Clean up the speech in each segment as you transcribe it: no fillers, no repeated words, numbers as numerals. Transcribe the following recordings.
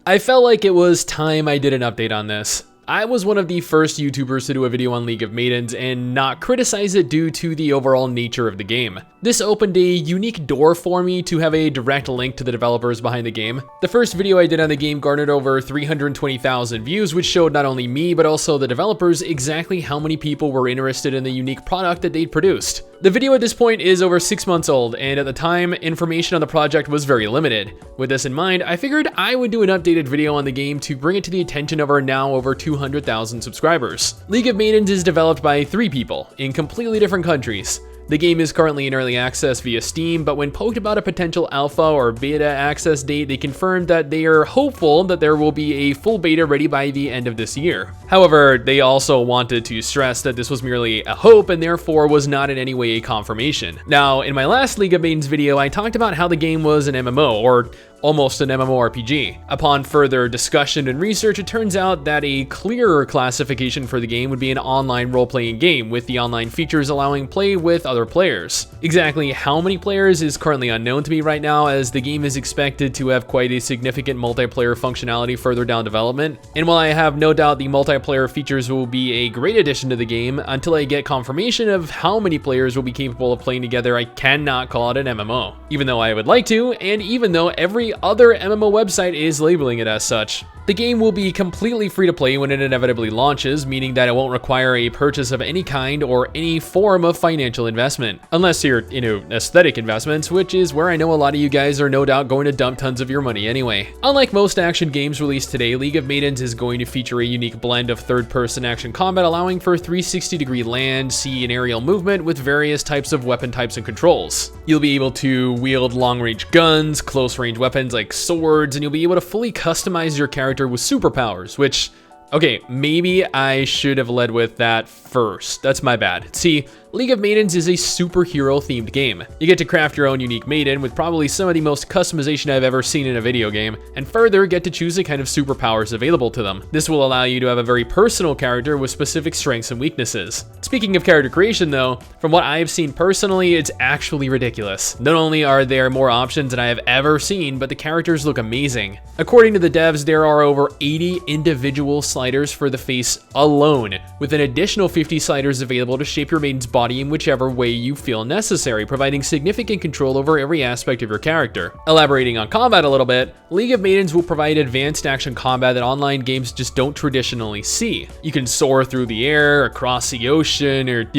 I felt like it was time I did an update on this. I was one of the first YouTubers to do a video on League of Maidens and not criticize it due to the overall nature of the game. This opened a unique door for me to have a direct link to the developers behind the game. The first video I did on the game garnered over 320,000 views, which showed not only me, but also the developers exactly how many people were interested in the unique product that they'd produced. The video at this point is over 6 months old, and at the time, information on the project was very limited. With this in mind, I figured I would do an updated video on the game to bring it to the attention of our now over 200,000 subscribers. League of Maidens is developed by 3 people in completely different countries. The game is currently in early access via Steam, but when poked about a potential alpha or beta access date, they confirmed that they are hopeful that there will be a full beta ready by the end of this year. However, they also wanted to stress that this was merely a hope and therefore was not in any way a confirmation. Now, in my last League of Maidens video, I talked about how the game was an MMO, or almost an MMORPG. Upon further discussion and research, it turns out that a clearer classification for the game would be an online role-playing game, with the online features allowing play with other players. Exactly how many players is currently unknown to me right now, as the game is expected to have quite a significant multiplayer functionality further down development. And while I have no doubt the multiplayer features will be a great addition to the game, until I get confirmation of how many players will be capable of playing together, I cannot call it an MMO. Even though I would like to, and even though every other MMO website is labeling it as such. The game will be completely free to play when it inevitably launches, meaning that it won't require a purchase of any kind or any form of financial investment. Unless you're into aesthetic investments, which is where I know a lot of you guys are no doubt going to dump tons of your money anyway. Unlike most action games released today, League of Maidens is going to feature a unique blend of third-person action combat, allowing for 360-degree land, sea, and aerial movement with various types of weapon types and controls. You'll be able to wield long-range guns, close-range weapons like swords, and you'll be able to fully customize your character with superpowers, which, okay, maybe I should have led with that first. That's my bad. See, League of Maidens is a superhero-themed game. You get to craft your own unique maiden with probably some of the most customization I've ever seen in a video game, and further get to choose the kind of superpowers available to them. This will allow you to have a very personal character with specific strengths and weaknesses. Speaking of character creation though, from what I've seen personally, it's actually ridiculous. Not only are there more options than I have ever seen, but the characters look amazing. According to the devs, there are over 80 individual sliders for the face alone, with an additional 50 sliders available to shape your maiden's body in whichever way you feel necessary, providing significant control over every aspect of your character. Elaborating on combat a little bit, League of Maidens will provide advanced action combat that online games just don't traditionally see. You can soar through the air, across the ocean, or,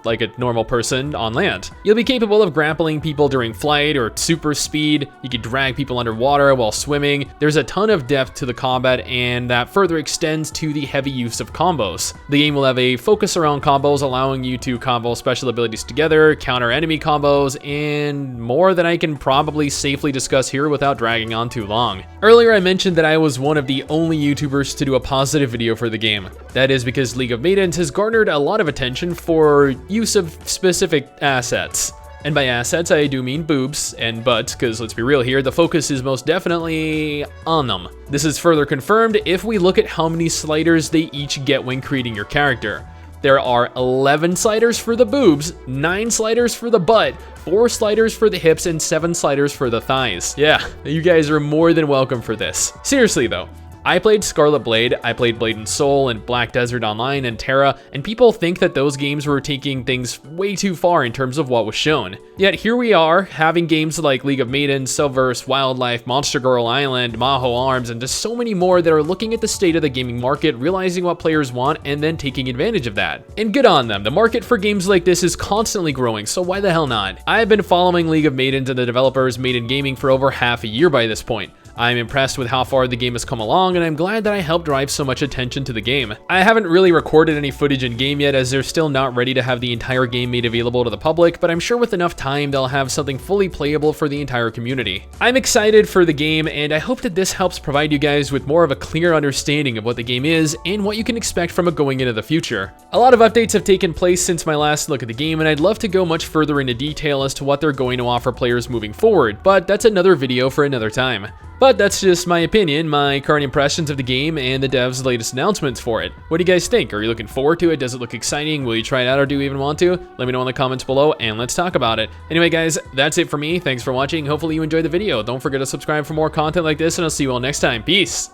like a normal person on land. You'll be capable of grappling people during flight or super speed. You can drag people underwater while swimming. There's a ton of depth to the combat, and that further extends to the heavy use of combos. The game will have a focus around combos, allowing you to combo special abilities together, counter enemy combos, and more than I can probably safely discuss here without dragging on too long. Earlier I mentioned that I was one of the only YouTubers to do a positive video for the game. That is because League of Maidens has garnered a lot of attention for use of specific assets. And by assets, I do mean boobs and butts, because let's be real here, the focus is most definitely on them. This is further confirmed if we look at how many sliders they each get when creating your character. There are 11 sliders for the boobs, 9 sliders for the butt, 4 sliders for the hips, and 7 sliders for the thighs. Yeah, you guys are more than welcome for this. Seriously though, I played Scarlet Blade, I played Blade and Soul, and Black Desert Online, and Terra, and people think that those games were taking things way too far in terms of what was shown. Yet here we are, having games like League of Maidens, Silverse, Wildlife, Monster Girl Island, Maho Arms, and just so many more that are looking at the state of the gaming market, realizing what players want, and then taking advantage of that. And good on them, the market for games like this is constantly growing, so why the hell not? I've been following League of Maidens and the developers Maiden Gaming for over half a year by this point. I'm impressed with how far the game has come along, and I'm glad that I helped drive so much attention to the game. I haven't really recorded any footage in game yet, as they're still not ready to have the entire game made available to the public, but I'm sure with enough time they'll have something fully playable for the entire community. I'm excited for the game, and I hope that this helps provide you guys with more of a clear understanding of what the game is and what you can expect from it going into the future. A lot of updates have taken place since my last look at the game, and I'd love to go much further into detail as to what they're going to offer players moving forward, but that's another video for another time. But that's just my opinion, my current impressions of the game, and the devs' latest announcements for it. What do you guys think? Are you looking forward to it? Does it look exciting? Will you try it out, or do you even want to? Let me know in the comments below, and let's talk about it. Anyway, guys, that's it for me. Thanks for watching. Hopefully you enjoyed the video. Don't forget to subscribe for more content like this, and I'll see you all next time. Peace!